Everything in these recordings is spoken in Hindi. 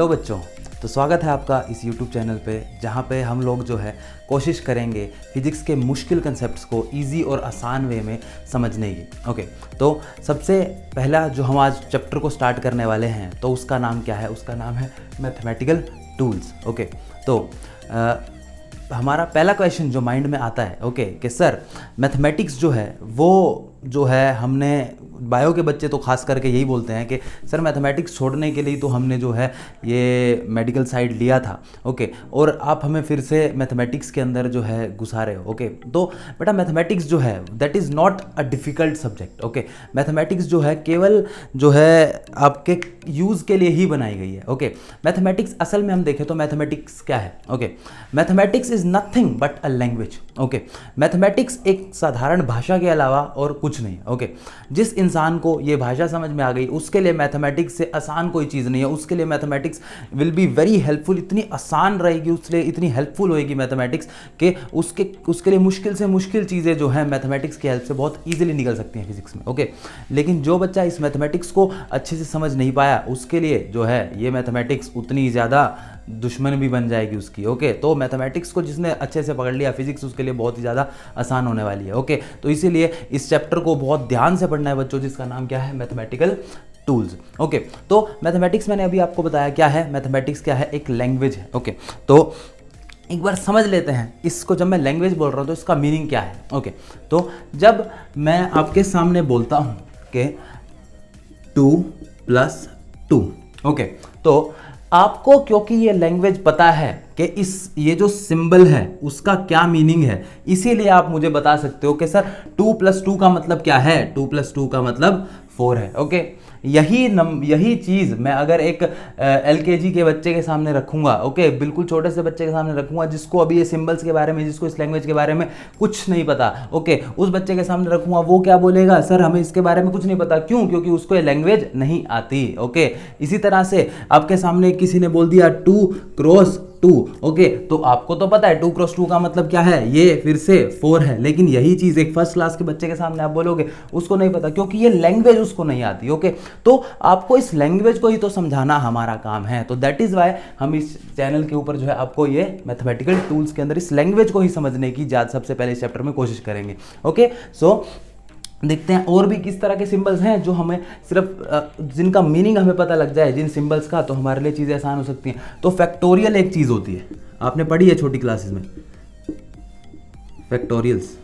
हेलो बच्चों, तो स्वागत है आपका इस YouTube चैनल पे, जहाँ पे हम लोग जो है कोशिश करेंगे फिजिक्स के मुश्किल कंसेप्ट्स को इजी और आसान वे में समझने की। ओके, तो सबसे पहला जो हम आज चैप्टर को स्टार्ट करने वाले हैं, तो उसका नाम क्या है? उसका नाम है मैथमेटिकल टूल्स। ओके, तो हमारा पहला क्वेश्चन जो माइंड में आता है, ओके, कि सर मैथमेटिक्स जो है वो जो है हमने बायो के बच्चे तो खास करके यही बोलते हैं कि सर मैथमेटिक्स छोड़ने के लिए तो हमने जो है ये मेडिकल साइड लिया था। ओके, और आप हमें फिर से मैथमेटिक्स के अंदर जो है घुसा रहे हो। ओके, तो बेटा मैथमेटिक्स जो है that is not a difficult subject. Okay, mathematics जो है केवल जो है आपके यूज़ के लिए ही बनाई गई है। ओके, मैथमेटिक्स असल में हम देखें तो मैथमेटिक्स क्या है? Okay, mathematics is nothing but a language. Okay, mathematics एक साधारण भाषा के अलावा और कुछ नहीं है। ओके, जिस इंसान को ये भाषा समझ में आ गई उसके लिए मैथमेटिक्स से आसान कोई चीज़ नहीं है। उसके लिए mathematics will be very helpful, इतनी आसान रहेगी उसके लिए, इतनी हेल्पफुल होएगी मैथमेटिक्स कि उसके लिए मुश्किल से मुश्किल चीज़ें जो है मैथमेटिक्स की हेल्प से बहुत ईजिली निकल सकती हैं फिजिक्स में। ओके, लेकिन जो बच्चा इस मैथमेटिक्स को अच्छे से समझ नहीं पाया उसके लिए जो है ये मैथमेटिक्स उतनी ज़्यादा दुश्मन भी बन जाएगी उसकी। ओके, तो मैथमेटिक्स को जिसने अच्छे से पकड़ लिया फिजिक्स उसके लिए बहुत ही ज़्यादा आसान होने वाली है। ओके, तो इसीलिए इस चैप्टर को बहुत ध्यान से पढ़ना है बच्चों, जिसका नाम क्या है? Mathematical tools. ओके, तो मैथमेटिक्स मैंने अभी आपको बताया क्या है। मैथमेटिक्स क्या है? एक लैंग्वेज है। ओके, तो एक बार समझ लेते हैं इसको। जब मैं लैंग्वेज बोल रहा हूँ तो इसका मीनिंग क्या है? ओके, तो जब मैं आपके सामने बोलता हूँ कि 2+2, ओके, तो आपको क्योंकि ये लैंग्वेज पता है कि ये जो सिंबल है उसका क्या मीनिंग है, इसीलिए आप मुझे बता सकते हो कि सर 2+2 का मतलब क्या है? 2+2 का मतलब 4 है। ओके, यही चीज़ मैं अगर एक LKG के बच्चे के सामने रखूंगा, ओके, बिल्कुल छोटे से बच्चे के सामने रखूंगा जिसको अभी ये सिंबल्स के बारे में, जिसको इस लैंग्वेज के बारे में कुछ नहीं पता, ओके, उस बच्चे के सामने रखूंगा, वो क्या बोलेगा? सर हमें इसके बारे में कुछ नहीं पता। क्यों? क्योंकि उसको ये लैंग्वेज नहीं आती। ओके, इसी तरह से आपके सामने किसी ने बोल दिया 2×2, ओके, तो आपको तो पता है 2×2 का मतलब क्या है, ये फिर से 4 है, लेकिन यही चीज़ एक फर्स्ट क्लास के बच्चे के सामने आप बोलोगे, उसको नहीं पता क्योंकि ये लैंग्वेज उसको नहीं आती। ओके, तो आपको इस लैंग्वेज को ही तो समझाना हमारा काम है। तो दैट इज़ वाई हम इस चैनल के ऊपर जो है आपको ये मैथमेटिकल टूल्स के अंदर इस लैंग्वेज को ही समझने की सबसे पहले इस चैप्टर में कोशिश करेंगे। ओके, सो देखते हैं और भी किस तरह के सिंबल्स हैं जो हमें सिर्फ जिनका मीनिंग हमें पता लग जाए जिन सिंबल्स का, तो हमारे लिए चीज़ें आसान हो सकती हैं। तो फैक्टोरियल एक चीज़ होती है, आपने पढ़ी है छोटी क्लासेस में, फैक्टोरियल्स।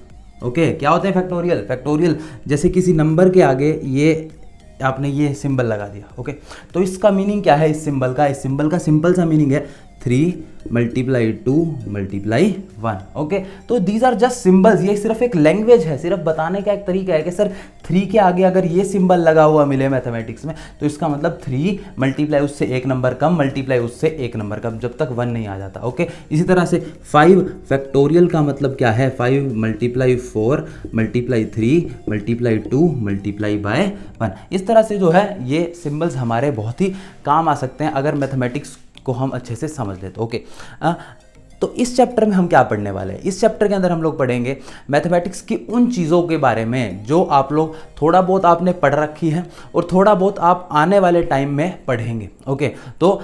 ओके, क्या होते हैं फैक्टोरियल? फैक्टोरियल जैसे किसी नंबर के आगे ये आपने ये सिंबल लगा दिया। ओके, तो इसका मीनिंग क्या है? इस सिंबल का सिंपल सा मीनिंग है 3 × 2 × 1। ओके, तो दीज आर जस्ट सिंबल्स। ये सिर्फ एक लैंग्वेज है, सिर्फ बताने का एक तरीका है कि सर 3 के आगे अगर ये सिंबल लगा हुआ मिले मैथमेटिक्स में तो इसका मतलब 3 मल्टीप्लाई उससे एक नंबर कम, मल्टीप्लाई उससे एक नंबर कम, जब तक 1 नहीं आ जाता। ओके, इसी तरह से 5 फैक्टोरियल का मतलब क्या है? 5 × 4 × 3 × 2 × 1। इस तरह से जो है ये सिंबल्स हमारे बहुत ही काम आ सकते हैं अगर मैथमेटिक्स को हम अच्छे से समझ लेते। ओके, तो इस चैप्टर में हम क्या पढ़ने वाले हैं? इस चैप्टर के अंदर हम लोग पढ़ेंगे मैथमेटिक्स की उन चीज़ों के बारे में जो आप लोग थोड़ा बहुत आपने पढ़ रखी है और थोड़ा बहुत आप आने वाले टाइम में पढ़ेंगे। ओके, तो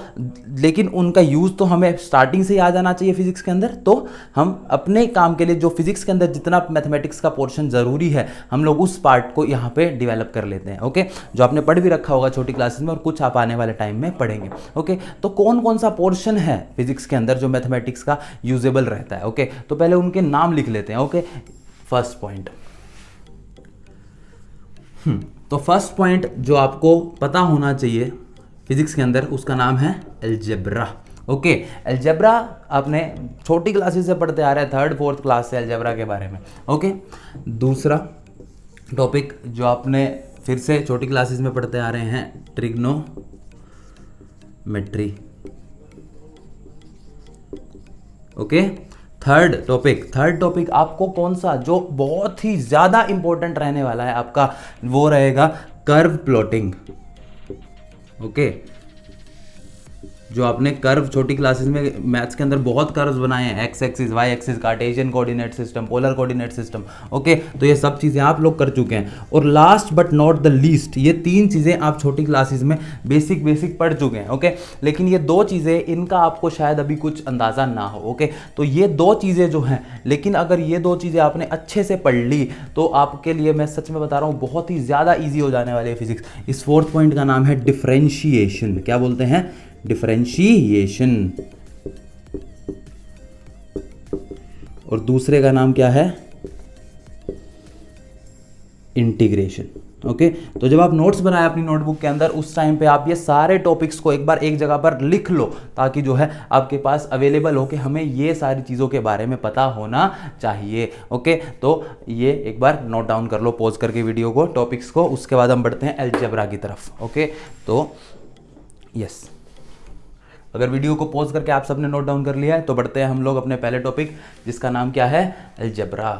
लेकिन उनका यूज़ तो हमें स्टार्टिंग से ही आ जाना चाहिए फिजिक्स के अंदर। तो हम अपने काम के लिए जो फिजिक्स के अंदर जितना मैथमेटिक्स का पोर्शन ज़रूरी है हम लोग उस पार्ट को यहाँ पे डेवलप कर लेते हैं। ओके, जो आपने पढ़ भी रखा होगा छोटी क्लासेस में और कुछ आप आने वाले टाइम में पढ़ेंगे। ओके, तो कौन कौन सा पोर्शन है फिजिक्स के अंदर जो मैथमेटिक्स का यूजेबल रहता है? ओके, तो पहले उनके नाम लिख लेते हैं। ओके, फर्स्ट पॉइंट, तो फर्स्ट पॉइंट जो आपको पता होना चाहिए फिजिक्स के अंदर उसका नाम है अलजेब्रा। ओके, अलजेब्रा आपने छोटी क्लासेस से पढ़ते आ रहे हैं, 3rd 4th क्लास से अलजेब्रा के बारे में। ओके, दूसरा टॉपिक जो आपने फिर से छोटी क्लासेस में पढ़ते आ रहे हैं, ट्रिग्नोमेट्री। ओके, थर्ड टॉपिक आपको कौन सा जो बहुत ही ज़्यादा इंपॉर्टेंट रहने वाला है आपका, वो रहेगा कर्व प्लॉटिंग। ओके, जो आपने कर्व छोटी क्लासेस में मैथ्स के अंदर बहुत कर्व्स बनाए हैं, x axis, y axis, Cartesian coordinate system, polar coordinate system, okay, तो ये सब चीज़ें आप लोग कर चुके हैं। और last but not the least, ये 3 चीज़ें आप छोटी क्लासेस में बेसिक पढ़ चुके हैं, ओके। लेकिन ये 2 चीज़ें, इनका आपको शायद अभी कुछ अंदाज़ा ना हो, ओके। तो ये 2 चीज़ें जो हैं, लेकिन अगर ये 2 चीज़ें आपने अच्छे से पढ़ ली तो आपके लिए, मैं सच में बता रहा हूँ, बहुत ही ज़्यादा ईजी हो जाने वाली है फिजिक्स। इस 4th पॉइंट का नाम है डिफरेंशिएशन। क्या बोलते हैं? डिफरेंशिएशन। और दूसरे का नाम क्या है? Integration, okay. तो जब आप नोट्स बनाए अपनी नोटबुक के अंदर, उस टाइम पे आप ये सारे टॉपिक्स को एक बार एक जगह पर लिख लो, ताकि जो है आपके पास अवेलेबल हो कि हमें ये सारी चीज़ों के बारे में पता होना चाहिए, ओके। तो ये एक बार नोट डाउन कर लो पॉज करके वीडियो को, टॉपिक्स को। उसके बाद हम बढ़ते हैं अलजेब्रा की तरफ, ओके। तो यस, अगर वीडियो को पॉज करके आप सबने नोट डाउन कर लिया है तो बढ़ते हैं हम लोग अपने पहले टॉपिक, जिसका नाम क्या है? अलजेब्रा।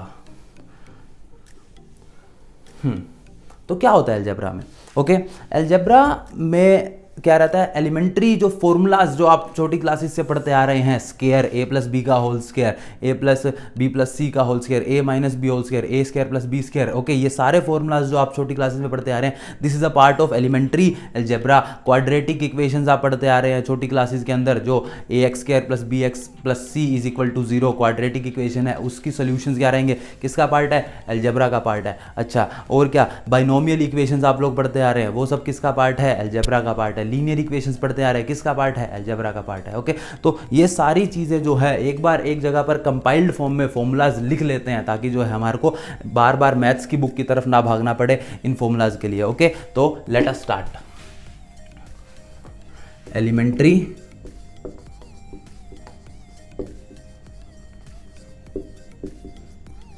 तो क्या होता है अलजेब्रा में? ओके, अलजेब्रा में क्या रहता है? एलिमेंट्री जो फॉर्मूलाज जो आप छोटी क्लासेस से पढ़ते आ रहे हैं, स्क्वायर a प्लस बी का whole square, a plus B plus C का whole square, a minus B whole square, a square plus B square, okay, ये सारे फॉर्मूलाज जो आप छोटी क्लासेस में पढ़ते आ रहे हैं, this is a part of elementary algebra. Quadratic equations आप पढ़ते आ रहे हैं छोटी क्लासेस के अंदर, जो A X square plus B x plus C is equal to 0 quadratic equation है, उसकी सोल्यूशंस क्या रहेंगे? किसका पार्ट है? अलजेब्रा का पार्ट है। अच्छा, और क्या? बाइनोमियल इक्वेशंस आप लोग पढ़ते आ रहे हैं, वो सब किसका पार्ट है? अलजेब्रा का पार्ट है। लीनियर इक्वेशंस पढ़ते आ रहे हैं, किसका पार्ट है? अलजेब्रा का पार्ट है, ओके। तो ये सारी चीज़ें जो है एक बार एक जगह पर कंपाइल्ड फॉर्म में फॉर्मूलाज लिख लेते हैं, ताकि जो है हमारे को बार बार मैथ्स की बुक की तरफ ना भागना पड़े इन फॉर्मूलाज के लिए, ओके। तो let us start. Elementary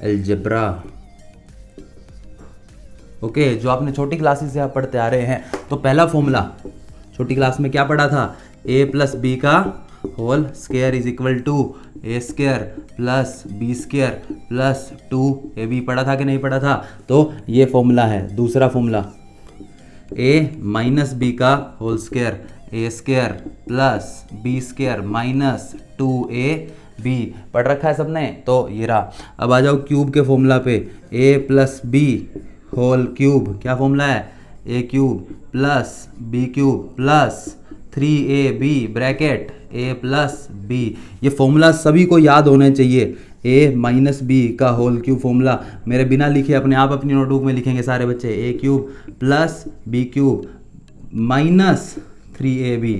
algebra, okay, जो आपने छोटी क्लासेस से आप पढ़ते आ रहे हैं। तो पहला फॉर्मूला छोटी क्लास में क्या पढ़ा था? a प्लस बी का whole square is equal to a square plus B square plus 2ab पढ़ा था कि नहीं पढ़ा था? तो ये फॉर्मूला है। दूसरा फॉर्मूला a माइनस बी का होल स्क्वायर, ए square plus B square minus 2ab पढ़ रखा है सबने? तो ये रहा। अब आ जाओ क्यूब के फॉर्मूला पे, a plus B whole cube, क्या फॉर्मूला है? A cube plus B cube plus 3ab bracket a plus B. ये फॉर्मूला सभी को याद होने चाहिए। a माइनस बी का होल क्यूब फॉर्मूला मेरे बिना लिखे अपने आप अपनी नोटबुक में लिखेंगे सारे बच्चे। a cube plus B cube minus 3ab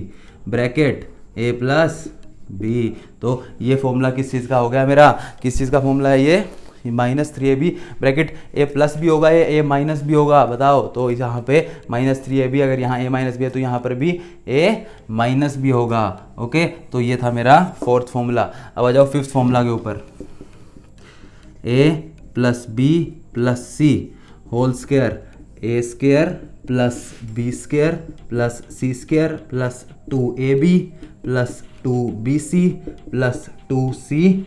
bracket a plus b. तो ये फॉर्मूला किस चीज़ का हो गया मेरा? किस चीज़ का फॉर्मूला है ये? Minus 3ab bracket a plus भी होगा, ये a माइनस भी होगा, बताओ। तो यहाँ पे माइनस 3ab, अगर यहाँ a माइनस भी है तो यहाँ पर भी a माइनस भी होगा, ओके। तो ये था मेरा 4th फॉर्मूला। अब आ जाओ 5th फॉर्मूला के ऊपर, a plus B plus c whole square, A square plus B square plus c square plus 2ab plus 2bc plus 2ca।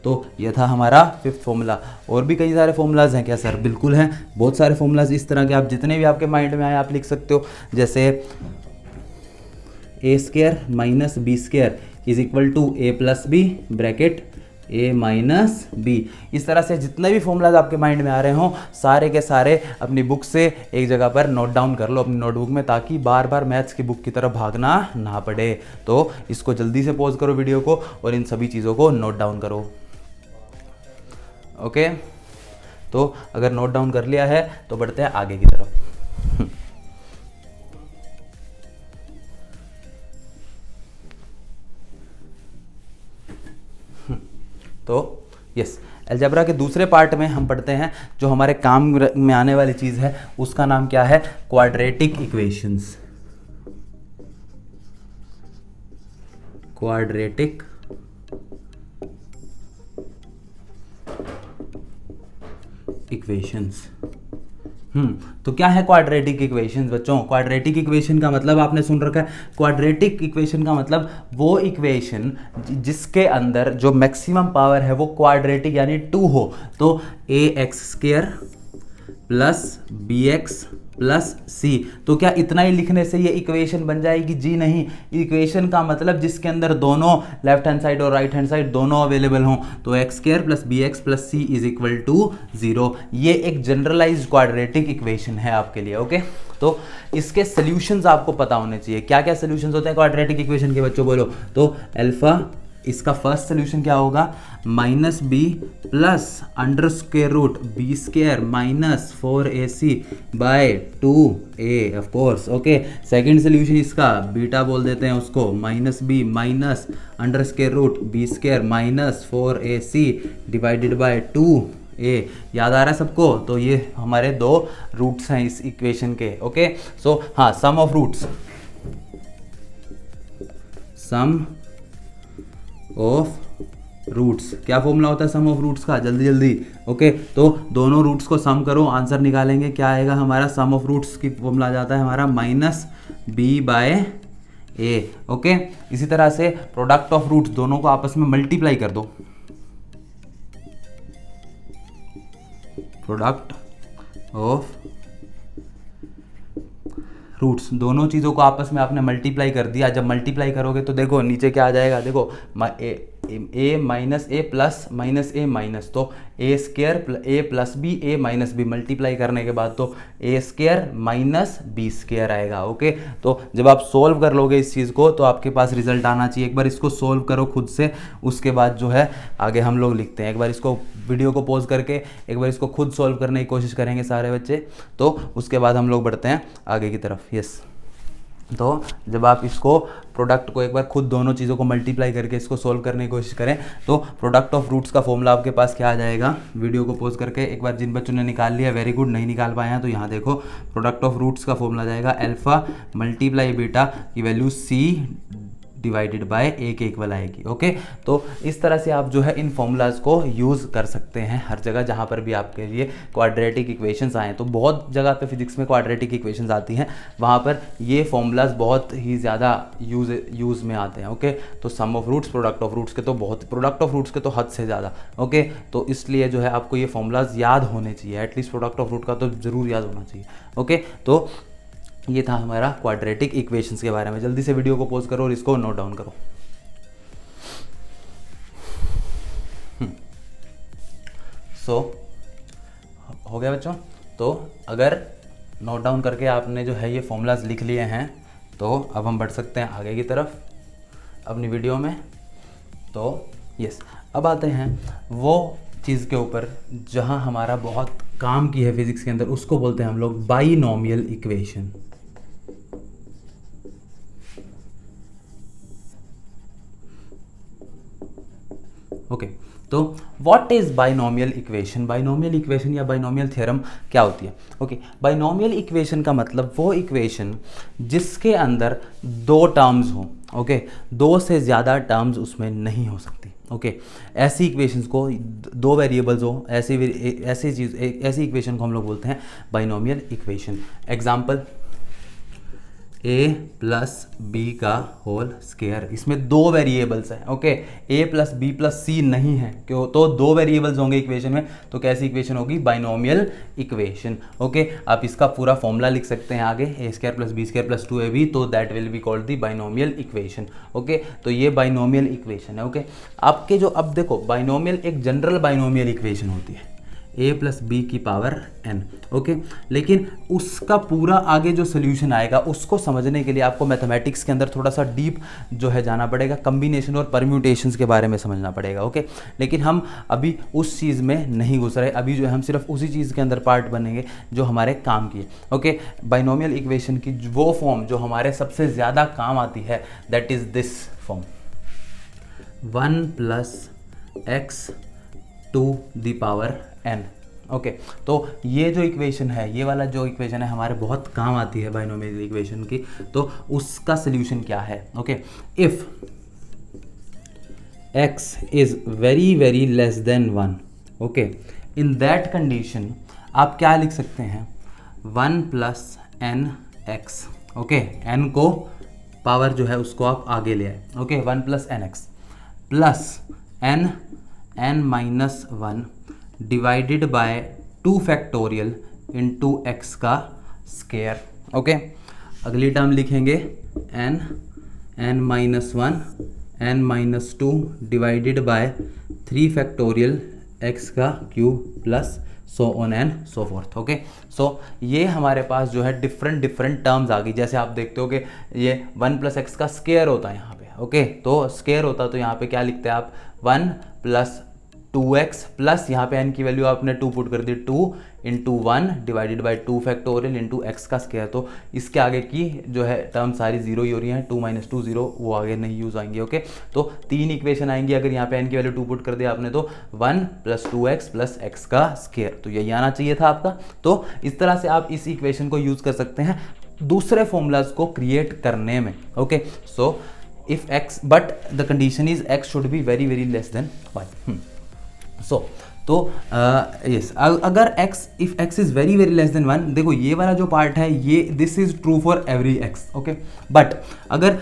तो ये था हमारा 5th फॉर्मूला। और भी कई सारे फॉर्मूलाज हैं क्या सर? बिल्कुल हैं, बहुत सारे फॉर्मूलाज इस तरह के, आप जितने भी आपके माइंड में आए आप लिख सकते हो। जैसे A square minus B square is equal to A plus B bracket A minus B. इस तरह से जितने भी फॉर्मूलाज आपके माइंड में आ रहे हों, सारे के सारे अपनी बुक से एक जगह पर नोट डाउन कर लो अपनी नोटबुक में, ताकि बार बार मैथ्स की बुक की तरफ भागना ना पड़े। तो इसको जल्दी से पॉज करो वीडियो को और इन सभी चीज़ों को नोट डाउन करो, ओके। तो अगर नोट डाउन कर लिया है तो बढ़ते हैं आगे की तरफ। तो यस, अलजेब्रा के दूसरे पार्ट में हम पढ़ते हैं, जो हमारे काम में आने वाली चीज़ है उसका नाम क्या है? Quadratic equations. Quadratic equations. तो क्या है क्वाड्रेटिक इक्वेशंस बच्चों? क्वाड्रेटिक इक्वेशन का मतलब आपने सुन रखा है। क्वाड्रेटिक इक्वेशन का मतलब वो इक्वेशन जिसके अंदर जो मैक्सिमम पावर है वो क्वाड्रेटिक यानी 2 हो। तो A X square plus B x plus C. तो क्या इतना ही लिखने से ये इक्वेशन बन जाएगी? जी नहीं। इक्वेशन का मतलब जिसके अंदर दोनों लेफ्ट हैंड साइड और राइट हैंड साइड दोनों अवेलेबल हों। तो x square plus B x plus C is equal to 0। ये एक जनरलाइज्ड क्वाड्रेटिक इक्वेशन है आपके लिए। ओके, तो इसके सॉल्यूशंस आपको पता होने चाहिए। क्या क्या सॉल्यूशंस होते हैं क्वाड्रेटिक इक्वेशन के, बच्चों बोलो? तो अल्फा, इसका फर्स्ट सोल्यूशन क्या होगा? Minus b plus under square root b square minus 4ac by 2a of course. Okay, second solution इसका बीटा बोल देते हैं उसको, minus b minus under square root b square minus 4ac divided by 2a। याद आ रहा है सबको? तो ये हमारे दो रूट्स हैं इस इक्वेशन के। ओके, सो हाँ, sum of roots, sum of roots, क्या फॉर्मूला होता है सम ऑफ रूट्स का? जल्दी जल्दी। ओके, तो दोनों रूट्स को सम करो, आंसर निकालेंगे। क्या आएगा हमारा? सम ऑफ रूट्स की फॉर्मूला आ जाता है हमारा माइनस बी बाय ए। ओके, इसी तरह से प्रोडक्ट ऑफ रूट्स, दोनों को आपस में मल्टीप्लाई कर दो। प्रोडक्ट ऑफ रूट्स, दोनों चीज़ों को आपस में आपने मल्टीप्लाई कर दिया। जब मल्टीप्लाई करोगे तो देखो नीचे क्या आ जाएगा, देखो ए माइनस ए प्लस माइनस ए माइनस, तो ए स्क्वायर ए प्लस बी ए माइनस बी, मल्टीप्लाई करने के बाद तो ए स्क्वायर माइनस बी स्क्वायर आएगा। ओके, तो जब आप सोल्व कर लोगे इस चीज़ को तो आपके पास रिजल्ट आना चाहिए। एक बार इसको सोल्व करो खुद से, उसके बाद जो है आगे हम लोग लिखते हैं। एक बार इसको वीडियो को पॉज करके एक बार इसको खुद सोल्व करने की कोशिश करेंगे सारे बच्चे, तो उसके बाद हम लोग बढ़ते हैं आगे की तरफ। यस, तो जब आप इसको प्रोडक्ट को एक बार खुद दोनों चीज़ों को मल्टीप्लाई करके इसको सोल्व करने की कोशिश करें तो प्रोडक्ट ऑफ रूट्स का फॉर्मूला आपके पास क्या आ जाएगा? वीडियो को पॉज करके एक बार जिन बच्चों ने निकाल लिया वेरी गुड, नहीं निकाल पाए हैं तो यहाँ देखो, प्रोडक्ट ऑफ रूट्स का फॉर्मूला जाएगा अल्फा मल्टीप्लाई बीटा की वैल्यू सी डिवाइडेड बाय ए के इक्वल आएगी। ओके, तो इस तरह से आप जो है इन फॉर्मूलाज को यूज़ कर सकते हैं हर जगह जहाँ पर भी आपके लिए क्वाड्रेटिक इक्वेशंस आए। तो बहुत जगह पे फिजिक्स में क्वाड्रेटिक इक्वेशंस आती हैं, वहाँ पर ये फॉर्मूलाज बहुत ही ज़्यादा यूज़ में आते हैं। ओके, तो sum of roots, product of roots के तो बहुत, प्रोडक्ट ऑफ रूट्स के तो हद से ज़्यादा। ओके, तो इसलिए जो है आपको ये फॉर्मूलाज याद होने चाहिए, एटलीस्ट प्रोडक्ट ऑफ रूट का तो ज़रूर याद होना चाहिए। ओके, तो ये था हमारा क्वाड्रेटिक इक्वेशंस के बारे में। जल्दी से वीडियो को पॉज करो और इसको नोट डाउन करो। सो हो गया बच्चों? तो अगर नोट डाउन करके आपने जो है ये फॉर्मूलाज लिख लिए हैं तो अब हम बढ़ सकते हैं आगे की तरफ अपनी वीडियो में। तो यस, अब आते हैं वो चीज़ के ऊपर जहाँ हमारा बहुत काम की है फिजिक्स के अंदर, उसको बोलते हैं हम लोग बाइनोमियल इक्वेशन। ओके, तो what is binomial equation? Binomial equation या बाइनोमियल थ्योरम क्या होती है? ओके, बाइनोमियल इक्वेशन का मतलब वो इक्वेशन जिसके अंदर दो टर्म्स हो। ओके, दो से ज़्यादा टर्म्स उसमें नहीं हो सकती। ओके, ऐसी इक्वेशंस को, दो वेरिएबल्स हो, ऐसी इक्वेशन को हम लोग बोलते हैं binomial equation. Example, a plus B का होल स्क्वायर, इसमें दो वेरिएबल्स हैं। Okay, a plus B plus C नहीं है, क्यों? तो दो वेरिएबल्स होंगे इक्वेशन में, तो कैसी इक्वेशन होगी? Binomial equation. ओके, आप इसका पूरा फॉर्मूला लिख सकते हैं आगे, a square plus B square plus 2ab, तो that will be called the binomial equation. Okay, तो ये बाइनोमियल इक्वेशन है। ओके, आपके जो, अब देखो, बाइनोमियल एक जनरल बाइनोमियल इक्वेशन होती है, a प्लस बी की पावर n। ओके, लेकिन उसका पूरा आगे जो सोल्यूशन आएगा उसको समझने के लिए आपको मैथमेटिक्स के अंदर थोड़ा सा डीप जो है जाना पड़ेगा, कम्बिनेशन और परम्यूटेशंस के बारे में समझना पड़ेगा। ओके, लेकिन हम अभी उस चीज़ में नहीं घुस रहे, अभी जो है हम सिर्फ उसी चीज़ के अंदर पार्ट बनेंगे जो हमारे काम की है। ओके, बाइनोमियल इक्वेशन की वो फॉर्म जो हमारे सबसे ज़्यादा काम आती है, that is this form, 1 plus x to the power n। Okay, तो ये जो इक्वेशन है, ये वाला जो इक्वेशन है हमारे बहुत काम आती है बाइनोमियल इक्वेशन की। तो उसका सोल्यूशन क्या है? Okay, if x is very very less than 1, okay, in that condition आप क्या लिख सकते हैं? 1 plus n x. Okay, n को पावर जो है उसको आप आगे ले आए। Okay, 1 plus n x plus n minus 1 divided by 2 factorial into x का स्केयर। ओके, अगली टर्म लिखेंगे n minus one n minus two divided by 3 factorial x का cube plus so on and so forth. Okay, so ये हमारे पास जो है डिफरेंट टर्म्स आ गई। जैसे आप देखते हो कि ये 1 प्लस एक्स का स्केयर होता है यहाँ पे। ओके, तो स्केयर होता तो यहाँ पे क्या लिखते हैं आप 1 प्लस 2x प्लस यहाँ पे n की वैल्यू आपने 2 पुट कर दी, 2 into 1 divided by 2 factorial into x का स्केयर। तो इसके आगे की जो है टर्म सारी जीरो ही हो रही हैं, 2 माइनस 2 0, वो आगे नहीं यूज आएंगे। ओके, तो 3 इक्वेशन आएंगी अगर यहाँ पे n की वैल्यू 2 पुट कर दिया आपने, तो 1 प्लस 2x प्लस एक्स का स्केयर, तो यही आना चाहिए था आपका। तो इस तरह से आप इस इक्वेशन को यूज कर सकते हैं दूसरे फॉर्मूलाज को क्रिएट करने में। Okay, so if x but the condition is x should be very very less than y। So तो यस, अगर x if x is very very less than 1, देखो ये वाला जो पार्ट है ये this is true for every x। Okay, but अगर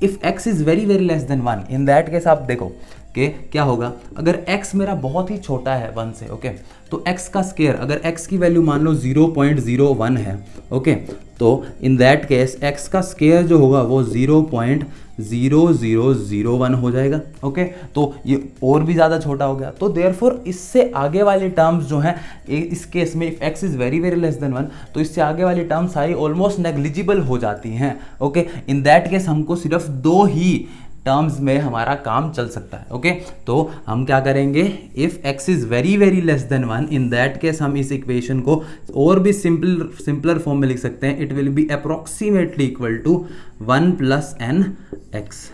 if x is very very less than 1, in that case आप देखो कि क्या होगा। अगर x मेरा बहुत ही छोटा है 1 से, ओके, तो x का स्केयर, अगर x की वैल्यू मान लो 0.01 है, ओके, तो इन दैट केस x का स्केयर जो होगा वो 0.0001 हो जाएगा। ओके, तो ये और भी ज़्यादा छोटा हो गया। तो देयरफॉर इससे आगे वाली टर्म्स जो हैं इस केस में, if x is very very less than 1, तो इससे आगे वाली टर्म्स सारी ऑलमोस्ट नेग्लिजिबल हो जाती हैं। ओके, इन दैट केस हमको सिर्फ 2 ही टर्म्स में हमारा काम चल सकता है। ओके, तो हम क्या करेंगे, if x is very very less than 1, in that case हम इस इक्वेशन को और भी सिंपलर फॉर्म में लिख सकते हैं। It will be approximately equal to 1 plus n x.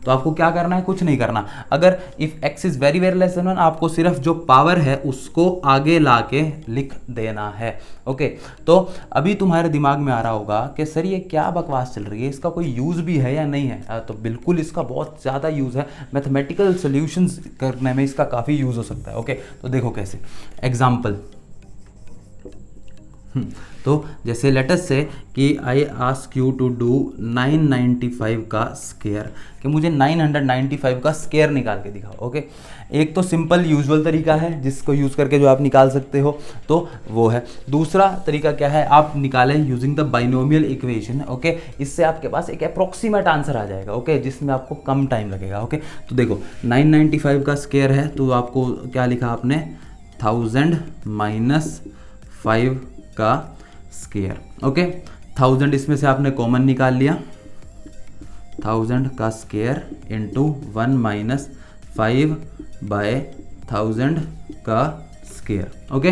तो आपको क्या करना है, कुछ नहीं करना। अगर if x is very very less than 1, आपको सिर्फ जो पावर है उसको आगे लाके लिख देना है। ओके, तो अभी तुम्हारे दिमाग में आ रहा होगा कि सर ये क्या बकवास चल रही है, इसका कोई यूज़ भी है या नहीं है। तो बिल्कुल इसका बहुत ज़्यादा यूज़ है, मैथमेटिकल सॉल्यूशंस करने में इसका काफ़ी यूज़ हो सकता है। ओके, तो देखो कैसे, एग्जाम्पल। तो जैसे लेटस से कि I ask you to do 995 का स्केयर, कि मुझे 995 का स्केयर निकाल के दिखाओ। ओके, एक तो सिंपल यूजुअल तरीका है जिसको यूज़ करके जो आप निकाल सकते हो, तो वो है। दूसरा तरीका क्या है, आप निकालें using the binomial equation. Okay, इससे आपके पास एक अप्रोक्सीमेट आंसर आ जाएगा। ओके, जिसमें आपको कम टाइम लगेगा। ओके, तो देखो 995 का स्केयर है, तो आपको क्या लिखा आपने, 1000 माइनस 5 का स्केयर। ओके, 1000 इसमें से आपने कॉमन निकाल लिया, 1000 का स्केयर इंटू 1 माइनस 5 बाय 1000 का स्केयर। ओके,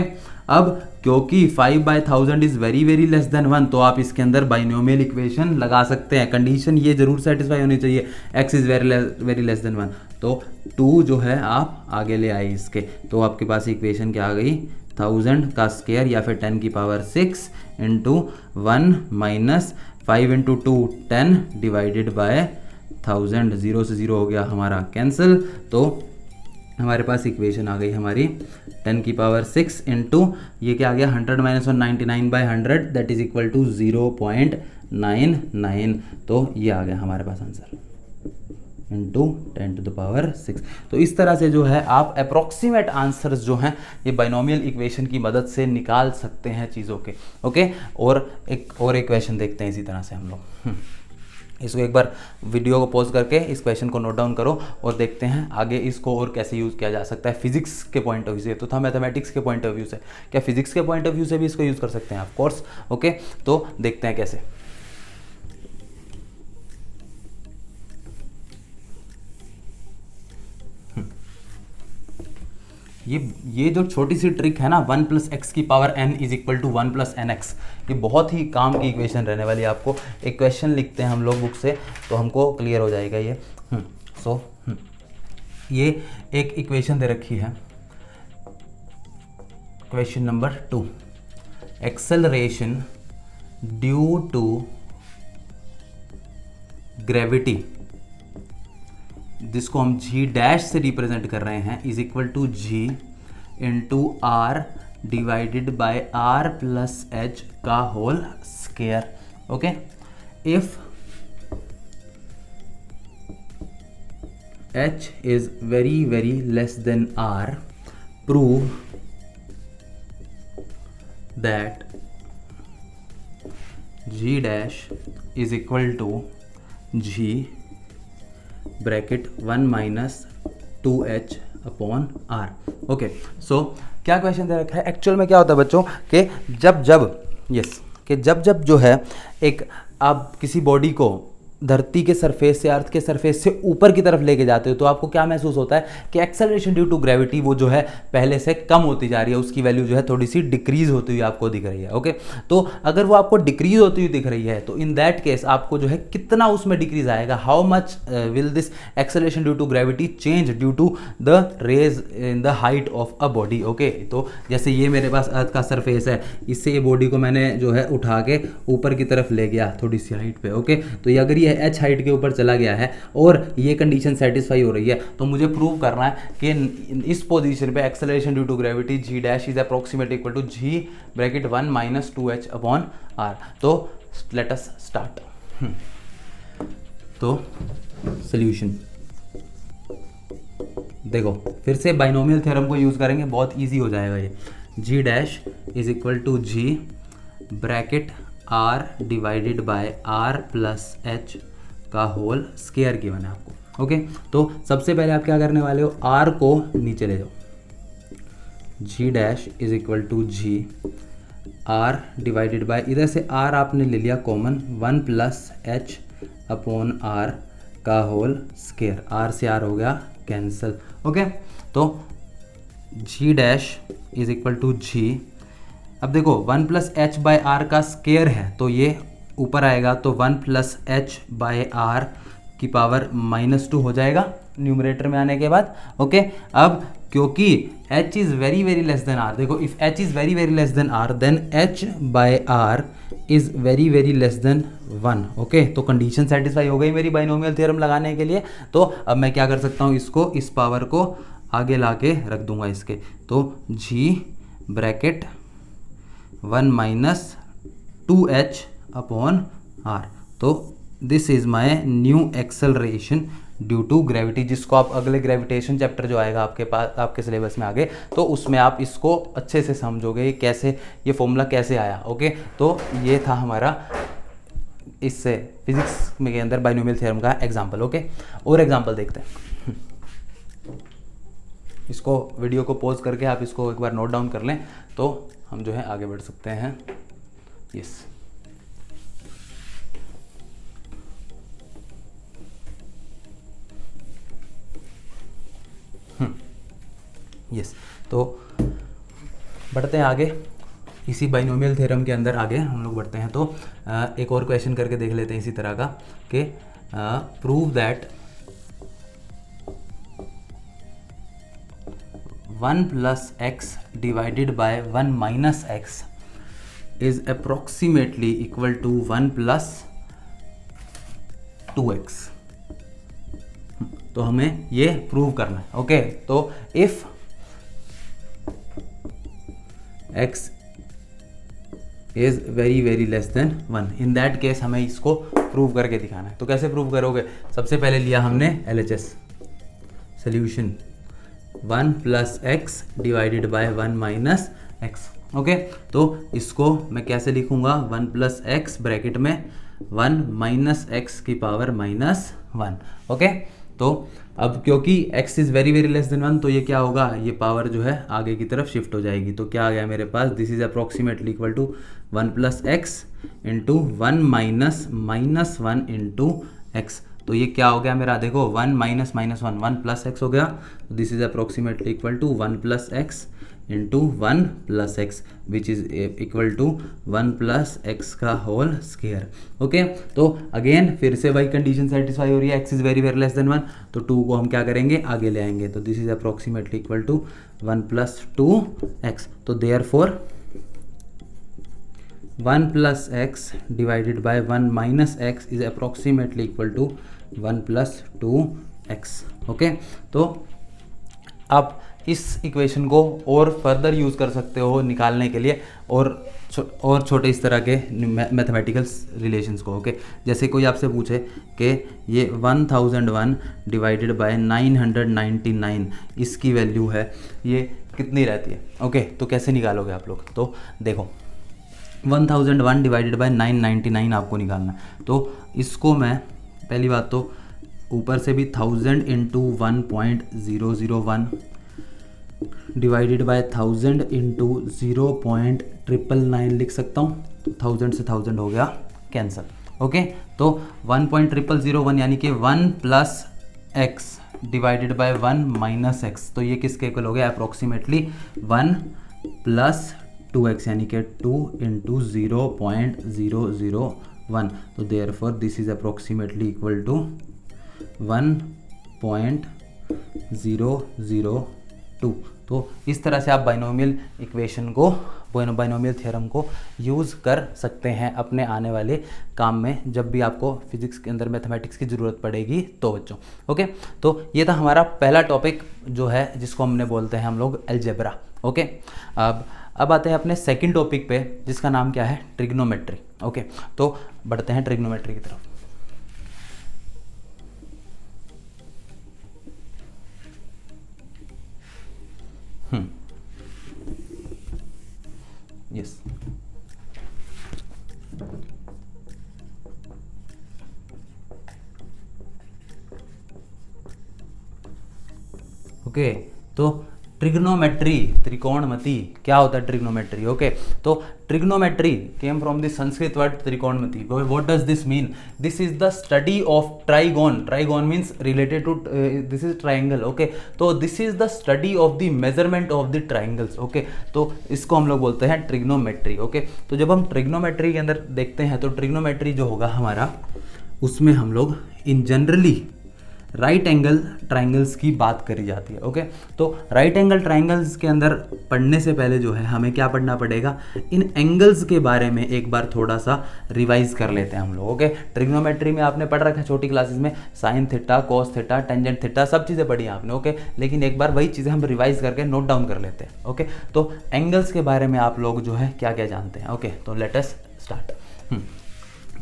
अब क्योंकि 5 by 1000 is very very less than 1, तो आप इसके अंदर बाइनोमियल इक्वेशन लगा सकते हैं। कंडीशन ये जरूर सेटिस्फाई होनी चाहिए, x is very less than 1, तो 2 जो है आप आगे ले आए इसके, तो आपके पास इक्वेशन क्या आ गई, 1000 का स्केयर या फिर 10 की power 6 into 1 minus 5 into 2 10 divided by 1000, 0 से 0 हो गया हमारा कैंसिल। तो हमारे पास इक्वेशन आ गई हमारी 10 की पावर 6 इंटू ये क्या आ गया, 100 माइनस 199 by 100 that is equal to 0.99। तो ये आ गया हमारे पास answer into 10 to the power 6। तो इस तरह से जो है आप अप्रोक्सीमेट आंसर्स जो हैं ये बाइनोमियल इक्वेशन की मदद से निकाल सकते हैं चीज़ों के। ओके, और एक और इक्वेशन देखते हैं इसी तरह से हम लोग। इसको एक बार वीडियो को पॉज करके इस क्वेश्चन को नोट डाउन करो और देखते हैं आगे इसको और कैसे यूज़ किया जा सकता है फिजिक्स के पॉइंट ऑफ व्यू से। तो था मैथमेटिक्स के पॉइंट ऑफ व्यू से, क्या फिजिक्स के पॉइंट ऑफ व्यू से भी इसको यूज़ कर सकते हैं ऑफ कोर्स। ओके, तो देखते हैं कैसे। ये जो छोटी सी ट्रिक है ना, 1 प्लस एक्स की power n is equal to 1 plus n x, ये बहुत ही काम की इक्वेशन रहने वाली है। आपको एक क्वेश्चन लिखते हैं हम लोग बुक से, तो हमको क्लियर हो जाएगा ये। ये एक इक्वेशन दे रखी है, question number 2, acceleration due to gravity, जिसको हम g डैश से रिप्रेजेंट कर रहे हैं, is equal to g into R divided by r plus H का whole square. Okay, if h is very very less than r, prove that G dash is equal to ji bracket 1 minus 2h upon R. Okay, so क्या क्वेश्चन दे रखा है एक्चुअल में? क्या होता है बच्चों कि जब जब जो है एक आप किसी बॉडी को धरती के सरफेस से, अर्थ के सरफेस से ऊपर की तरफ लेके जाते हो तो आपको क्या महसूस होता है कि एक्सेलरेशन ड्यू टू ग्रेविटी वो जो है पहले से कम होती जा रही है, उसकी वैल्यू जो है थोड़ी सी डिक्रीज होती हुई आपको दिख रही है। ओके, तो अगर वो आपको डिक्रीज होती हुई दिख रही है तो इन दैट केस आपको जो है कितना उसमें डिक्रीज आएगा, how much will this acceleration due to gravity change due to the raise in the height of a body. Okay, तो जैसे ये मेरे पास अर्थ का सरफेस है, इससे ये बॉडी को मैंने जो है उठा के ऊपर की तरफ ले गया थोड़ी सी हाइट पे। ओके, तो ये अगर ये h हाइट के ऊपर चला गया है और ये कंडीशन सेटिस्फाई हो रही है तो मुझे प्रूव करना है कि इस पोजीशन पे acceleration due to gravity g dash is approximate equal to ji bracket 1 minus 2h upon r. तो लेट अस स्टार्ट। तो सॉल्यूशन देखो, फिर से बाइनोमियल थ्योरम को यूज करेंगे, बहुत इजी हो जाएगा ये। G dash is equal to ji bracket R divided by R plus H का होल स्क्वायर गिवन है आपको। ओके, तो सबसे पहले आप क्या करने वाले हो, आर को नीचे ले जाओ, g dash is equal to g r divided by, इधर से आर आपने ले लिया common, 1 plus h upon r का होल स्क्वायर, आर से आर हो गया कैंसिल। ओके, तो g dash is equal to g, अब देखो 1 प्लस एच बाय आर का स्क्वायर है तो ये ऊपर आएगा, तो 1 प्लस एच बाय आर की पावर -2 हो जाएगा न्यूमरेटर में आने के बाद। ओके, अब क्योंकि h is very very less than r, देखो if h is very very less than r then h by r is very very less than 1। Okay, तो कंडीशन सेटिस्फाई हो गई मेरी बाइनोमियल थ्योरम लगाने के लिए। तो अब मैं क्या कर सकता हूँ, इसको इस पावर को आगे ला के रख दूंगा इसके, तो g bracket 1 minus 2h upon r. तो this is my new acceleration due to gravity, जिसको आप अगले ग्रेविटेशन चैप्टर जो आएगा आपके पास, आपके सिलेबस में आगे, तो उसमें आप इसको अच्छे से समझोगे कैसे ये फॉर्मूला कैसे आया। ओके, तो ये था हमारा इससे फिजिक्स में के अंदर बाइनोमियल थ्योरम का एग्जाम्पल। ओके, और एग्जाम्पल देखते हैं। इसको वीडियो को पॉज करके आप इसको एक बार नोट डाउन कर लें तो हम जो है आगे बढ़ सकते हैं। यस, यस, तो बढ़ते हैं आगे, इसी बाइनोमियल थ्योरम के अंदर आगे हम लोग बढ़ते हैं। तो एक और क्वेश्चन करके देख लेते हैं इसी तरह का कि prove that 1 plus x divided by 1 minus x is approximately equal to 1 plus 2x। तो हमें ये प्रूव करना है। ओके, तो if x is very very less than 1, in that case हमें इसको प्रूव करके दिखाना है। तो कैसे प्रूव करोगे, सबसे पहले लिया हमने LHS solution 1 plus x divided by 1 minus x. Okay, तो इसको मैं कैसे लिखूंगा, 1 प्लस एक्स ब्रैकेट में 1 माइनस एक्स की पावर -1। ओके, तो अब क्योंकि x is very very less than 1 तो ये क्या होगा, ये पावर जो है आगे की तरफ शिफ्ट हो जाएगी। तो क्या आ गया मेरे पास, this is approximately equal to 1 plus x into 1 minus -1 into x. तो ये क्या हो गया मेरा, देखो 1 माइनस -1 1 प्लस एक्स हो गया। This is approximately equal to 1 plus x into 1 plus x which is equal to 1 plus x का होल स्क्वायर। ओके, तो अगेन फिर से वही कंडीशन सेटिस्फाई हो रही है, x is very very less than 1, तो 2 को हम क्या करेंगे आगे ले आएंगे। तो this is approximately equal to 1 plus 2x। तो therefore 1 plus x divided by 1 minus x is approximately equal to 1 plus 2x। Okay, तो आप इस इक्वेशन को और फर्दर यूज़ कर सकते हो निकालने के लिए और छोटे इस तरह के मैथमेटिकल रिलेशंस को। ओके, जैसे कोई आपसे पूछे कि ये 1001 डिवाइडेड बाय 999 इसकी वैल्यू है, ये कितनी रहती है। ओके, तो कैसे निकालोगे आप लोग, तो देखो 1001 डिवाइडेड बाय 999 आपको निकालना है। तो इसको मैं पहली बात तो ऊपर से भी 1000 इंटू 1.001 डिवाइडेड बाय 1000 इंटू 0.999 लिख सकता हूँ। तो 1000 से 1000 हो गया कैंसिल। ओके, तो 1.0001 यानी कि 1 plus x divided by 1 minus x, तो ये किसके इक्वल हो गया अप्रोक्सीमेटली 1 प्लस 2x यानी कि 2 इंटू 0.001। तो therefore this is approximately equal to 1.002। तो इस तरह से आप बाइनोमियल इक्वेशन को, बाइनोमियल थ्योरम को यूज़ कर सकते हैं अपने आने वाले काम में, जब भी आपको फिजिक्स के अंदर मैथमेटिक्स की ज़रूरत पड़ेगी तो बच्चों। ओके, तो ये था हमारा पहला टॉपिक जो है जिसको हमने बोलते हैं हम लोग अलजेब्रा। ओके, अब आते हैं अपने सेकंड टॉपिक पे जिसका नाम क्या है, ट्रिग्नोमेट्री। ओके, तो बढ़ते हैं ट्रिग्नोमेट्री की तरफ। यस, ओके, तो ट्रिग्नोमेट्री, त्रिकोणमिति, क्या होता है ट्रिग्नोमेट्री? ओके, तो trigonometry came from the Sanskrit word त्रिकोणमिति। What does this mean? This is the study of trigon. Trigon means related to, this is triangle. Okay, तो this is the study of the measurement of the triangles. Okay, तो इसको हम लोग बोलते हैं ट्रिग्नोमेट्री। ओके, तो जब हम ट्रिग्नोमेट्री के अंदर देखते हैं तो ट्रिग्नोमेट्री जो होगा हमारा, उसमें हम लोग इन जनरली राइट एंगल ट्राइंगल्स की बात करी जाती है। ओके, तो राइट एंगल ट्राइंगल्स के अंदर पढ़ने से पहले जो है हमें क्या पढ़ना पड़ेगा, इन एंगल्स के बारे में एक बार थोड़ा सा रिवाइज कर लेते हैं हम लोग। ओके, ट्रिग्नोमेट्री में आपने पढ़ रखा है छोटी क्लासेस में, sine theta, cos theta, tangent theta, सब चीज़ें पढ़ी हैं आपने। ओके, लेकिन एक बार वही चीज़ें हम रिवाइज करके नोट डाउन कर लेते हैं। ओके, तो एंगल्स के बारे में आप लोग जो है क्या क्या जानते हैं। ओके, तो लेट अस स्टार्ट।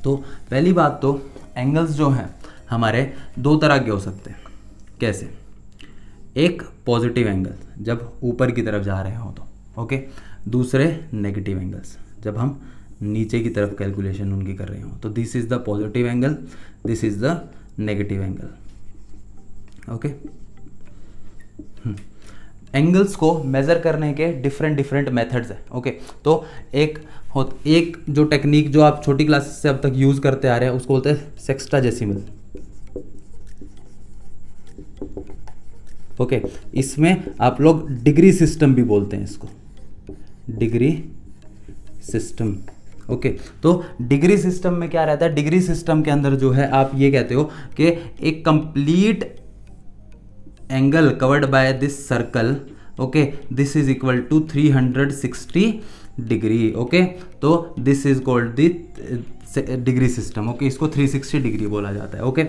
तो पहली बात तो एंगल्स जो हैं हमारे दो तरह के हो सकते हैं। कैसे? एक पॉजिटिव एंगल जब ऊपर की तरफ जा रहे हो तो, ओके, दूसरे नेगेटिव एंगल्स जब हम नीचे की तरफ कैलकुलेशन उनकी कर रहे हो। तो this is the positive angle, this is the negative angle. Okay, angles को मेज़र करने के डिफरेंट मेथड्स हैं। ओके, तो एक जो टेक्निक जो आप छोटी क्लासेस से अब तक यूज़ करते आ रहे हैं उसको बोलते हैं सेक्स्टाजेसिमल। ओके, इसमें आप लोग डिग्री सिस्टम भी बोलते हैं इसको, डिग्री सिस्टम। ओके, तो डिग्री सिस्टम में क्या रहता है, डिग्री सिस्टम के अंदर जो है आप ये कहते हो कि एक complete angle covered by this circle, okay, this is equal to 360 degree. Okay, तो this is called the degree system. Okay, इसको 360 डिग्री बोला जाता है। ओके,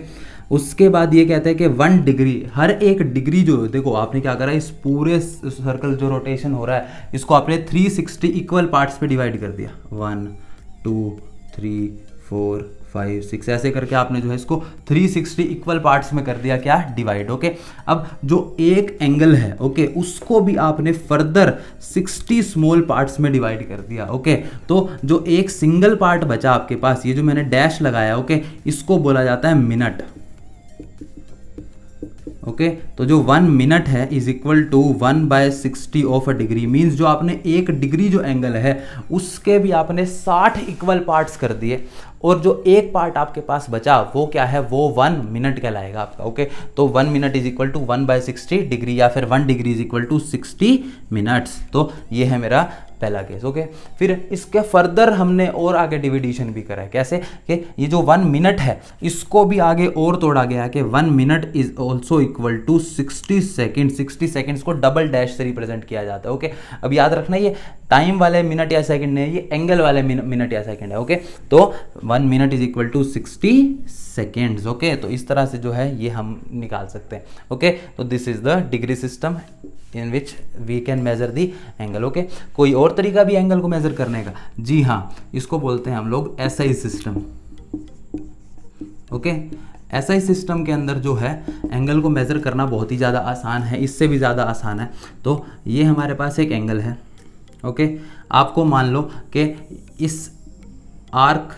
उसके बाद ये कहते हैं कि 1 डिग्री, हर एक डिग्री जो देखो आपने क्या करा, इस पूरे सर्कल जो रोटेशन हो रहा है इसको आपने 360 इक्वल पार्ट्स पे डिवाइड कर दिया। 1 2 3 4 5 6 ऐसे करके आपने जो है इसको 360 इक्वल पार्ट्स में कर दिया, क्या, डिवाइड। ओके, अब जो एक एंगल है, ओके, उसको भी आपने फर्दर 60 स्मॉल पार्ट्स में डिवाइड कर दिया। ओके, तो जो एक सिंगल पार्ट बचा आपके पास, ये जो मैंने डैश लगाया, ओके, इसको बोला जाता है मिनट। ओके, तो जो 1 मिनट है is equal to 1/60 of a degree. Means जो आपने एक डिग्री जो एंगल है उसके भी आपने 60 इक्वल पार्ट्स कर दिए, और जो एक पार्ट आपके पास बचा वो क्या है, वो 1 मिनट कहलाएगा आपका। ओके, तो 1 minute is equal to 1/60 degree, या फिर 1 degree is equal to 60 minutes. तो ये है मेरा पहला केस। ओके, फिर इसके फर्दर हमने और आगे डिविडेशन भी करा है। कैसे कि ये जो 1 मिनट है इसको भी आगे और तोड़ा गया है कि 1 minute is also equal to 60 second. 60 seconds को डबल डैश से रिप्रेजेंट किया जाता है। ओके, अब याद रखना ये टाइम वाले मिनट या सेकंड नहीं है, ये एंगल वाले मिनट या सेकंड है। ओके, तो 1 minute is equal to 60 seconds. Okay, तो इस तरह से जो है ये हम निकाल सकते हैं। ओके, तो this is the degree system in which we can measure the angle. Okay, कोई और तरीका भी एंगल को मेजर करने का? जी हाँ, इसको बोलते हैं हम लोग SI system. Okay, SI system के अंदर जो है एंगल को मेजर करना बहुत ही ज़्यादा आसान है, इससे भी ज़्यादा आसान है। तो ये हमारे पास एक एंगल है, ओके, आपको मान लो कि इस आर्क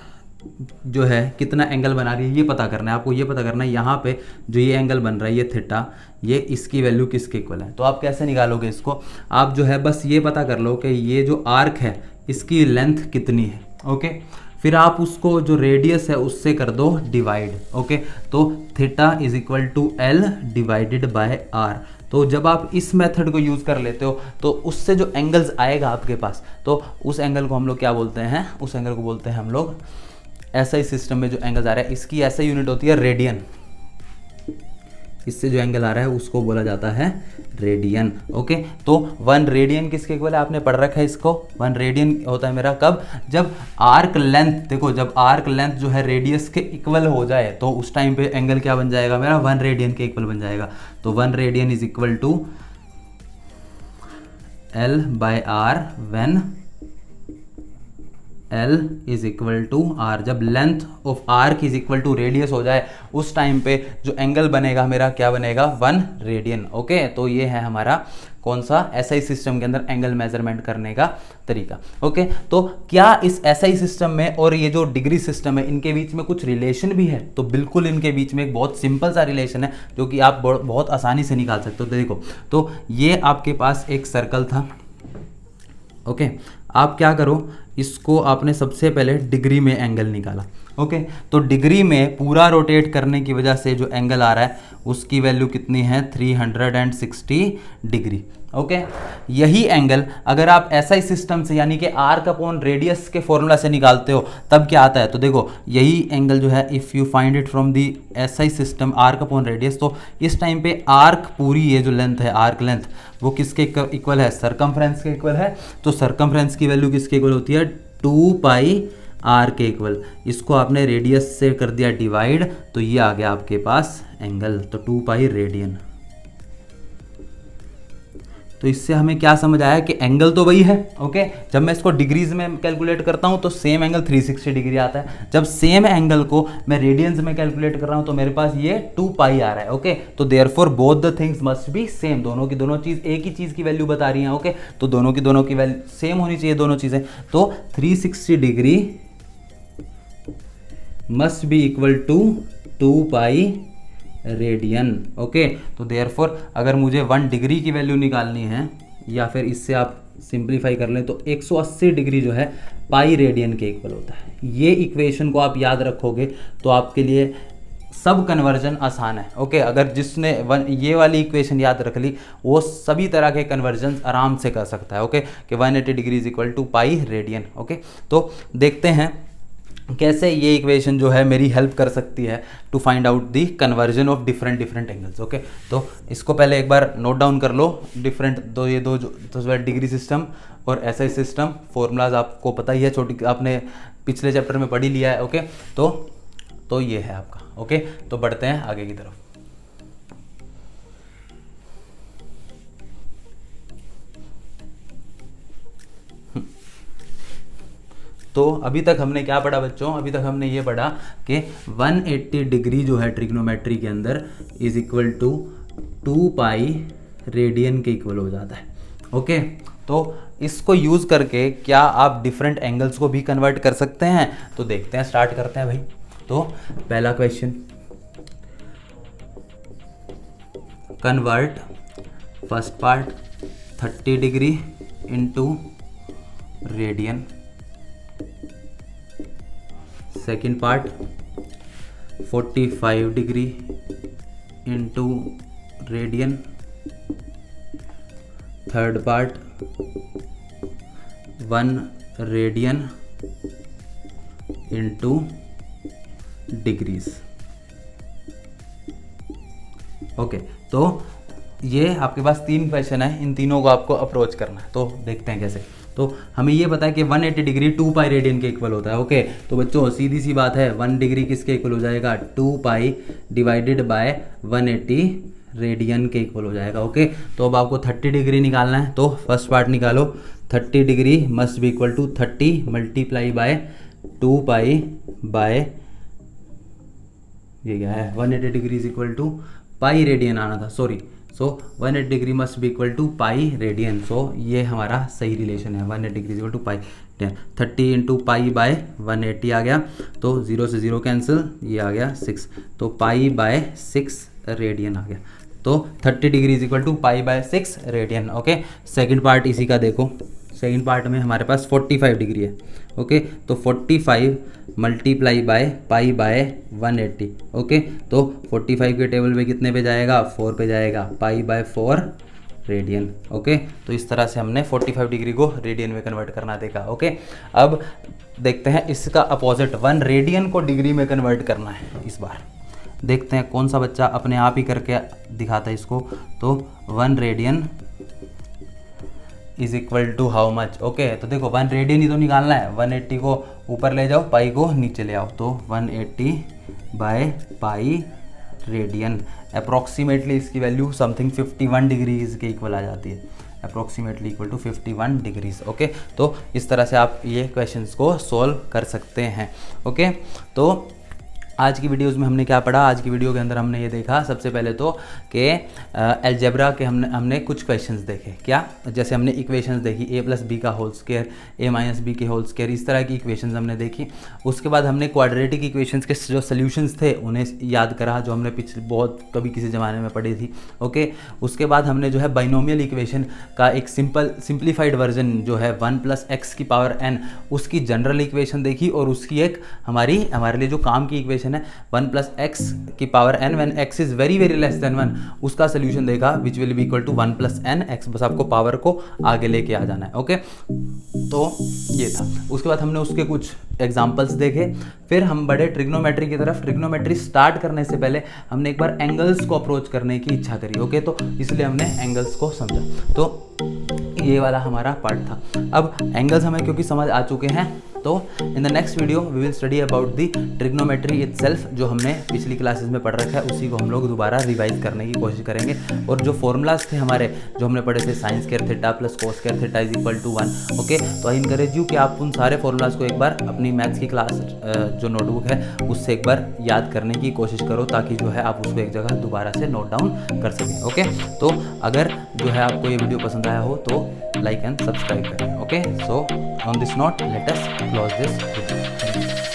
जो है कितना एंगल बना रही है ये पता करना है आपको। ये पता करना है यहाँ पे जो ये एंगल बन रहा है ये थीटा, ये इसकी वैल्यू किसके इक्वल है। तो आप कैसे निकालोगे इसको, आप जो है बस ये पता कर लो कि ये जो आर्क है इसकी लेंथ कितनी है। ओके, फिर आप उसको जो रेडियस है उससे कर दो डिवाइड। ओके, तो theta is equal to l divided by r. तो जब आप इस मेथड को यूज़ कर लेते हो तो उससे जो एंगल्स आएगा आपके पास, तो उस एंगल को हम लोग क्या बोलते हैं, उस एंगल को बोलते हैं हम लोग एसआई सिस्टम में जो एंगल्स आ रहा है इसकी ऐसा यूनिट होती है रेडियन। इससे जो एंगल आ रहा है उसको बोला जाता है रेडियन। ओके, तो 1 रेडियन किसके इक्वल है, आपने पढ़ रखा है इसको। 1 रेडियन होता है मेरा कब, जब आर्क लेंथ, देखो जब आर्क लेंथ जो है रेडियस के इक्वल हो जाए तो उस टाइम पे एंगल क्या बन जाएगा मेरा, 1 रेडियन के इक्वल बन जाएगा। तो 1 radian is equal to l by r when L is equal to r. जब length of arc is equal to radius हो जाए उस टाइम पे जो एंगल बनेगा मेरा क्या बनेगा, 1 रेडियन। ओके, तो ये है हमारा कौन सा एसआई सिस्टम के अंदर एंगल मेजरमेंट करने का तरीका। ओके, तो क्या इस एसआई सिस्टम में और ये जो डिग्री सिस्टम है इनके बीच में कुछ रिलेशन भी है, तो बिल्कुल इनके बीच में एक बहुत सिंपल सा रिलेशन है जो कि आप बहुत आसानी से निकाल सकते हो। तो देखो, तो ये आपके पास एक सर्कल था। ओके, आप क्या करो, इसको आपने सबसे पहले डिग्री में एंगल निकाला। ओके, तो डिग्री में पूरा रोटेट करने की वजह से जो एंगल आ रहा है उसकी वैल्यू कितनी है, 360 डिग्री। ओके, यही एंगल अगर आप एसआई सिस्टम से यानी कि आर्क अपॉन रेडियस के फॉर्मूला से निकालते हो तब क्या आता है, तो देखो यही एंगल जो है if you find it from the SI system arc upon radius, तो इस टाइम पे आर्क पूरी ये जो लेंथ है आर्क लेंथ वो किसके इक्वल है, सरकमफ्रेंस के इक्वल है। तो सरकमफ्रेंस की वैल्यू किसके इक्वल होती है, 2 पाई आर के इक्वल। इसको आपने रेडियस से कर दिया डिवाइड, तो ये आ गया आपके पास एंगल, तो 2 पाई रेडियन। तो इससे हमें क्या समझ आया कि एंगल तो वही है। ओके, जब मैं इसको डिग्रीज में कैलकुलेट करता हूं तो सेम एंगल 360 डिग्री आता है। जब सेम एंगल को मैं रेडियंस में कैलकुलेट कर रहा हूं तो मेरे पास ये 2 पाई आ रहा है। ओके, तो therefore both the things must be same. दोनों की दोनों चीज एक ही चीज की वैल्यू बता रही है। ओके, तो दोनों की वैल्यू सेम होनी चाहिए दोनों चीजें। तो 360 degree must be equal to 2 pi radian. Okay, तो देयरफॉर अगर मुझे 1 डिग्री की वैल्यू निकालनी है या फिर इससे आप सिंप्लीफाई कर लें तो 180 डिग्री जो है पाई रेडियन के इक्वल होता है। ये इक्वेशन को आप याद रखोगे तो आपके लिए सब कन्वर्जन आसान है। ओके, अगर जिसने ये वाली इक्वेशन याद रख ली वो सभी तरह के कन्वर्जन आराम से कर सकता है। ओके, कि 180 degree is equal to pi radian. Okay, तो देखते हैं कैसे ये इक्वेशन जो है मेरी हेल्प कर सकती है to find out the conversion of different angles. Okay, तो इसको पहले एक बार नोट डाउन कर लो। ये दो जो डिग्री सिस्टम और एसआई सिस्टम फॉर्मूलाज आपको पता ही है, छोटी आपने पिछले चैप्टर में पढ़ ही लिया है। ओके, तो ये है आपका। ओके, तो बढ़ते हैं आगे की तरफ। तो अभी तक हमने क्या पढ़ा बच्चों, अभी तक हमने ये पढ़ा कि 180 डिग्री जो है ट्रिग्नोमेट्री के अंदर is equal to 2 pi radian के इक्वल हो जाता है। ओके, तो इसको यूज़ करके क्या आप डिफरेंट एंगल्स को भी कन्वर्ट कर सकते हैं, तो देखते हैं, स्टार्ट करते हैं भाई। तो पहला question, convert first part 30 degree into radian, second part 45 degree into radian, third part 1 radian into degrees. Okay, तो ये आपके पास 3 क्वेश्चन है, इन तीनों को आपको अप्रोच करना है। तो देखते हैं कैसे। तो हमें ये पता है कि 180 डिग्री 2 पाई रेडियन के इक्वल होता है। ओके, तो बच्चों सीधी सी बात है, 1 डिग्री किसके इक्वल हो जाएगा, 2 पाई डिवाइडेड बाय 180 रेडियन के इक्वल हो जाएगा। ओके, तो अब आपको 30 डिग्री निकालना है, तो फर्स्ट पार्ट निकालो। 30 degree must be equal to 30 multiply by 2 pi by ये क्या है 180 degree is equal to pi radian आना था, sorry so 180 degree must be equal to pi radian. So ये हमारा सही रिलेशन है, 180 degree equal to pi. 30 into pi by 180 आ गया, तो 0 से 0 कैंसिल, ये आ गया 6, तो पाई बाय 6 रेडियन आ गया। तो 30 degree is equal to pi by 6 radian. Okay, second part इसी का देखो। सेकंड पार्ट में हमारे पास 45 डिग्री है। ओके, तो 45 multiply by pi by 180। Okay, तो 45 के टेबल पे कितने पे जाएगा, 4 पे जाएगा, पाई बाय 4 रेडियन। ओके, तो इस तरह से हमने 45 डिग्री को रेडियन में कन्वर्ट करना देखा। ओके, अब देखते हैं इसका अपोजिट, 1 रेडियन को डिग्री में कन्वर्ट करना है। इस बार देखते हैं कौन सा बच्चा अपने आप ही करके दिखाता है इसको। तो 1 radian is equal to how much. Okay, तो देखो 1 रेडियन ही तो निकालना है, 180 को ऊपर ले जाओ, पाई को नीचे ले आओ, तो 180 बाय पाई रेडियन। अप्रॉक्सीमेटली इसकी वैल्यू समथिंग 51 डिग्रीज के इक्वल आ जाती है, approximately equal to 51 degrees. Okay, तो इस तरह से आप ये क्वेश्चंस को सॉल्व कर सकते हैं। ओके, तो आज की वीडियोज़ में हमने क्या पढ़ा, आज की वीडियो के अंदर हमने ये देखा सबसे पहले तो कि अलजेब्रा के हमने कुछ क्वेश्चंस देखे। क्या, जैसे हमने इक्वेशंस देखी, a + b का होल स्क्वायर, a - b के होल स्क्वायर, इस तरह की इक्वेशंस हमने देखी। उसके बाद हमने क्वाड्रेटिक इक्वेशंस के जो सॉल्यूशंस थे उन्हें याद करा, जो हमने पिछले बहुत कभी किसी ज़माने में पढ़ी थी। ओके, उसके बाद हमने जो है बाइनोमियल इक्वेशन का एक सिंप्लीफाइड वर्जन जो है 1 + x की पावर n, उसकी जनरल इक्वेशन देखी, और उसकी एक हमारे लिए जो काम की इक्वेशन है 1 + x की power n when x is very very less than 1, उसका सोल्यूशन देखा which will be equal to 1 + n x। बस आपको पावर को आगे लेके आ जाना है। ओके, तो ये था। उसके बाद हमने उसके कुछ एग्जांपल्स देखे, फिर हम बढ़े ट्रिग्नोमेट्री की तरफ। ट्रिग्नोमेट्री स्टार्ट करने से पहले हमने एक बार एंगल्स को अप्रोच करने की इच्छा करी। ओके, तो इसलिए हमने एंगल्स को समझा, तो ये वाला हमारा पार्ट था। अब एंगल्स हमें क्योंकि समझ आ चुके हैं, तो in the next video we will study about the trigonometry itself, जो हमने पिछली क्लासेस में पढ़ रखा है, उसी को हम लोग दोबारा रिवाइज करने की कोशिश करेंगे। और जो फॉर्मूलाज थे हमारे, जो हमने पढ़े थे, sin square theta + cos square theta is equal to 1। Okay, तो आई इनकरेज यू कि आप उन सारे फॉर्मूलाज को एक बार अपनी मैथ्स की क्लास जो नोटबुक है उससे एक बार याद करने की कोशिश करो, ताकि जो है आप उसको एक जगह दोबारा से नोट डाउन कर सकें। ओके, तो अगर जो है आपको ये वीडियो पसंद आया हो तो लाइक एंड सब्सक्राइब करें। Okay, so on this note let us close this video.